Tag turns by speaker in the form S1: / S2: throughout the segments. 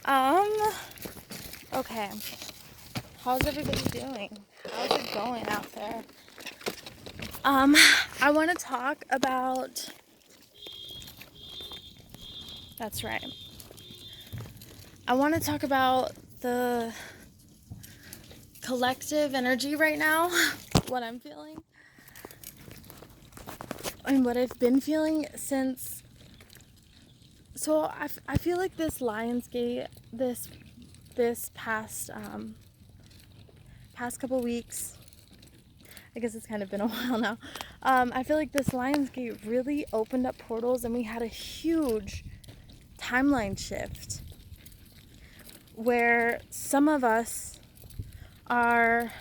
S1: Um, okay. How's everybody doing? How's it going out there? I want to talk about, that's right. I want to talk about the collective energy right now, what I'm feeling, and what I've been feeling since. So I feel like this Lionsgate, this past couple weeks, I guess it's kind of been a while now. I feel like this Lionsgate really opened up portals, and we had a huge timeline shift where some of us are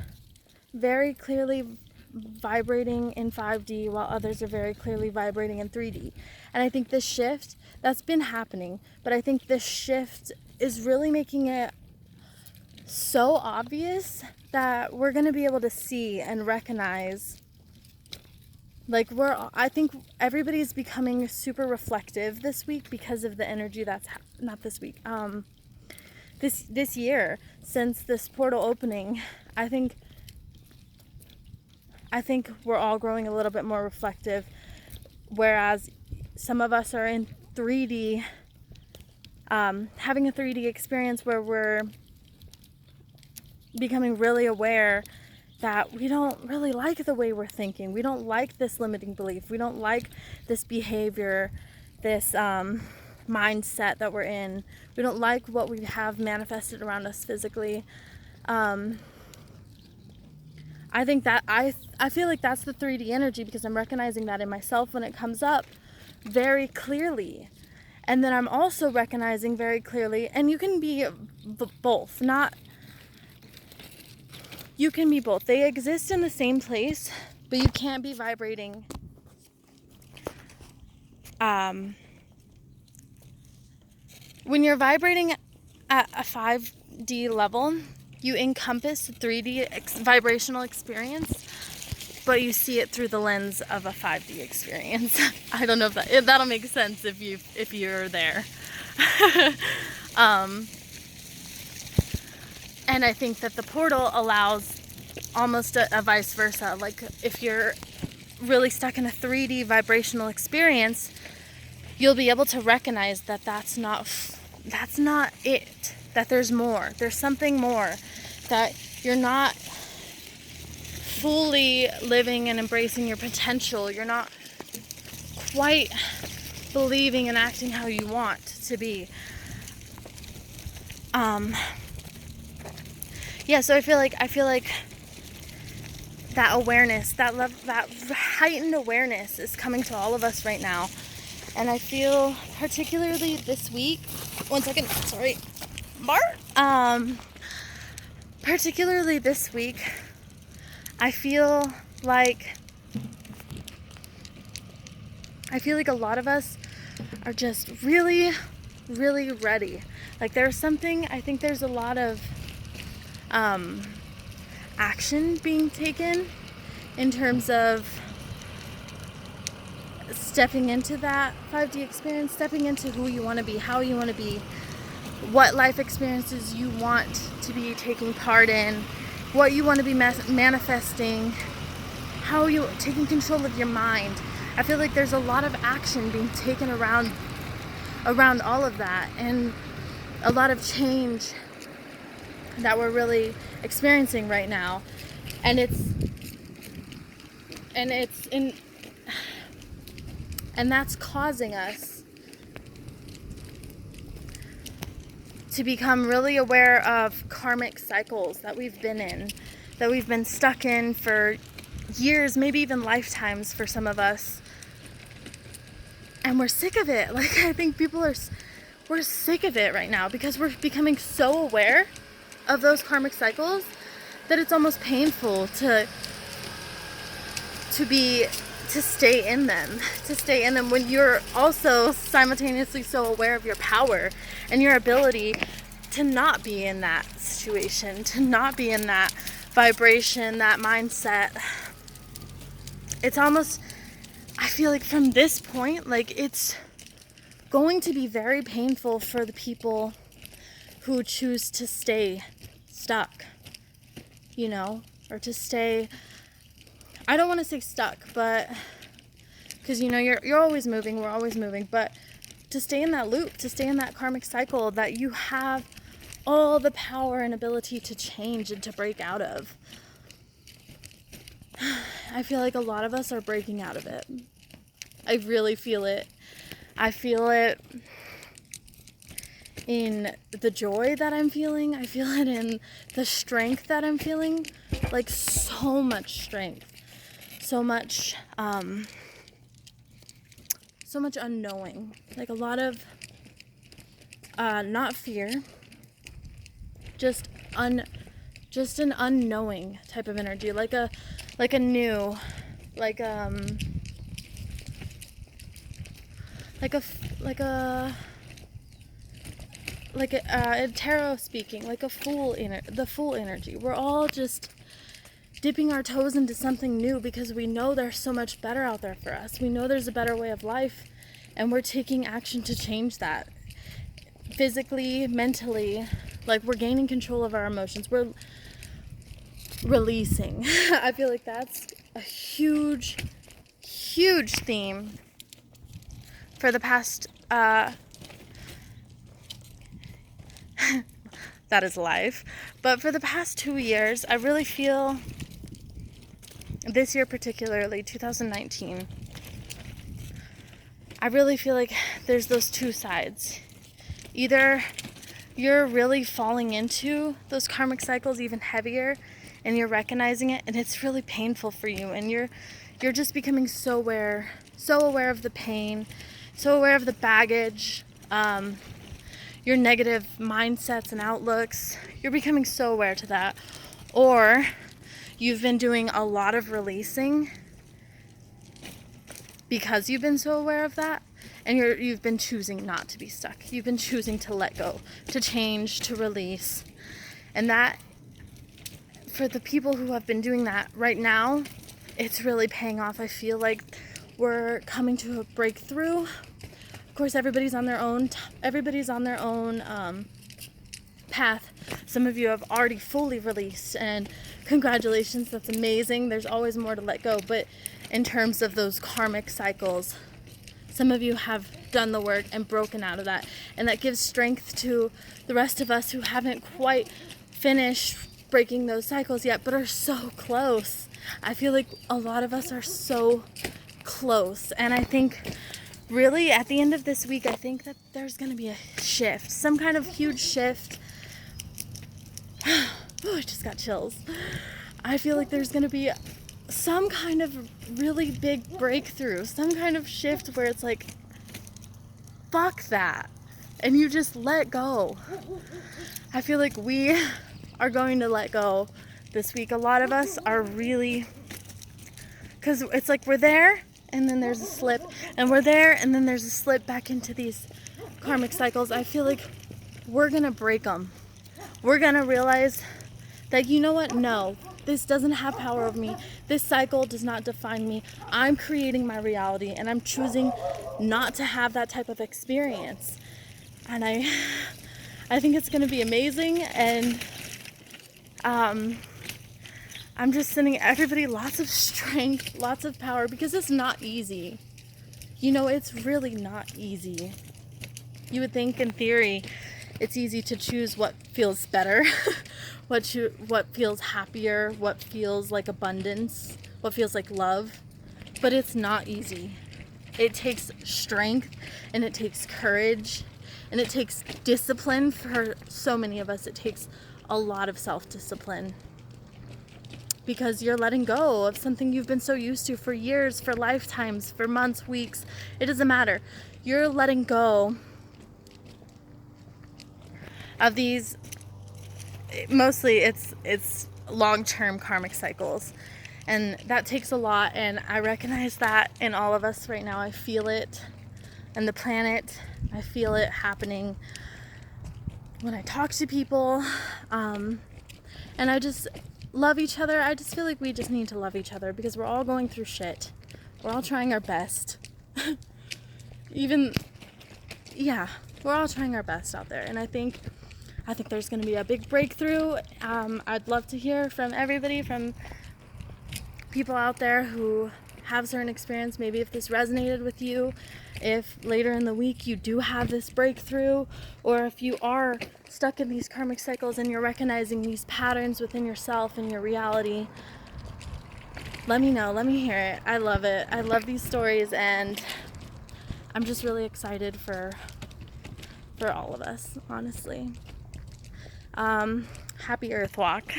S1: very clearly vibrating in 5D while others are very clearly vibrating in 3D. And I think this shift, that's been happening, but I think this shift is really making it so obvious that we're going to be able to see and recognize, like, I think everybody's becoming super reflective this week because of the energy that's not this week, this year, since this portal opening. I think we're all growing a little bit more reflective, whereas some of us are in 3D, having a 3D experience where we're becoming really aware that we don't really like the way we're thinking. We don't like this limiting belief. We don't like this behavior, this mindset that we're in. We don't like what we have manifested around us physically. I think that I feel like that's the 3D energy, because I'm recognizing that in myself when it comes up very clearly. And then I'm also recognizing very clearly, and you can be both, you can be both. They exist in the same place, but you can't be vibrating when you're vibrating at a 5D level, you encompass 3D vibrational experience, but you see it through the lens of a 5D experience. I don't know if that'll make sense if you're there. And I think that the portal allows almost a vice versa. Like, if you're really stuck in a 3D vibrational experience, you'll be able to recognize that that's not it, that there's more, there's something more, that you're not fully living and embracing your potential. You're not quite believing and acting how you want to be. So I feel like that awareness, that heightened awareness is coming to all of us right now. And I feel particularly this week, one second, sorry, Bart. Particularly this week, I feel like a lot of us are just really, really ready. Like, there's something, I think there's a lot of action being taken in terms of stepping into that 5D experience, stepping into who you want to be, how you want to be, what life experiences you want to be taking part in, what you want to be manifesting, how you taking control of your mind. I feel like there's a lot of action being taken around all of that, and a lot of change that we're really experiencing right now. And that's causing us to become really aware of karmic cycles that we've been in, that we've been stuck in for years, maybe even lifetimes for some of us. And we're sick of it. Like, I think we're sick of it right now, because we're becoming so aware of those karmic cycles that it's almost painful to stay in them when you're also simultaneously so aware of your power and your ability to not be in that situation, to not be in that vibration, that mindset. It's almost, I feel like from this point, like, it's going to be very painful for the people who choose to stay stuck, you know, or to stay, I don't want to say stuck, but because, you know, you're always moving, we're always moving, but to stay in that loop, to stay in that karmic cycle that you have all the power and ability to change and to break out of. I feel like a lot of us are breaking out of it. I really feel it. I feel it in the joy that I'm feeling. I feel it in the strength that I'm feeling. Like, so much strength. So much unknowing. Like, a lot of not fear, just an unknowing type of energy, like a new, like a tarot speaking, like the fool energy. We're all just dipping our toes into something new because we know there's so much better out there for us. We know there's a better way of life, and we're taking action to change that. Physically, mentally, like, we're gaining control of our emotions. We're releasing. I feel like that's a huge theme for the past that is life. But for the past 2 years, I really feel, this year particularly, 2019, I really feel like there's those two sides. Either you're really falling into those karmic cycles even heavier, and you're recognizing it, and it's really painful for you, and you're just becoming so aware of the pain, so aware of the baggage, your negative mindsets and outlooks. You're becoming so aware to that. Or you've been doing a lot of releasing because you've been so aware of that, and you've been choosing not to be stuck. You've been choosing to let go, to change, to release. And that, for the people who have been doing that right now, it's really paying off. I feel like we're coming to a breakthrough. Of course, everybody's on their own path. Some of you have already fully released, and congratulations, that's amazing. There's always more to let go. But in terms of those karmic cycles, some of you have done the work and broken out of that, and that gives strength to the rest of us who haven't quite finished breaking those cycles yet, but are so close. I feel like a lot of us are so close, and I think really at the end of this week, I think that there's going to be a shift, some kind of huge shift. Oh, I just got chills. I feel like there's going to be some kind of really big breakthrough, some kind of shift where it's like, fuck that, and you just let go. I feel like we are going to let go this week. A lot of us are really, because it's like we're there and then there's a slip, and we're there and then there's a slip back into these karmic cycles. I feel like we're gonna break them. We're gonna realize that, you know what, no, this doesn't have power over me. This cycle does not define me. I'm creating my reality, and I'm choosing not to have that type of experience. And I think it's going to be amazing, and I'm just sending everybody lots of strength, lots of power, because it's not easy. You know, it's really not easy. You would think in theory it's easy to choose what feels better, what feels happier, what feels like abundance, what feels like love, but it's not easy. It takes strength, and it takes courage, and it takes discipline. For so many of us, it takes a lot of self-discipline, because you're letting go of something you've been so used to for years, for lifetimes, for months, weeks. It doesn't matter. You're letting go of these, mostly it's long-term karmic cycles, and that takes a lot, and I recognize that in all of us right now. I feel it, and the planet, I feel it happening when I talk to people, and I just love each other. I just feel like we just need to love each other, because we're all going through shit. We're all trying our best. We're all trying our best out there, and I think I think there's going to be a big breakthrough. I'd love to hear from everybody, from people out there who have certain experience, maybe if this resonated with you, if later in the week you do have this breakthrough, or if you are stuck in these karmic cycles and you're recognizing these patterns within yourself and your reality. Let me know, let me hear it. I love it. I love these stories, and I'm just really excited for all of us, honestly. Happy Earth Walk.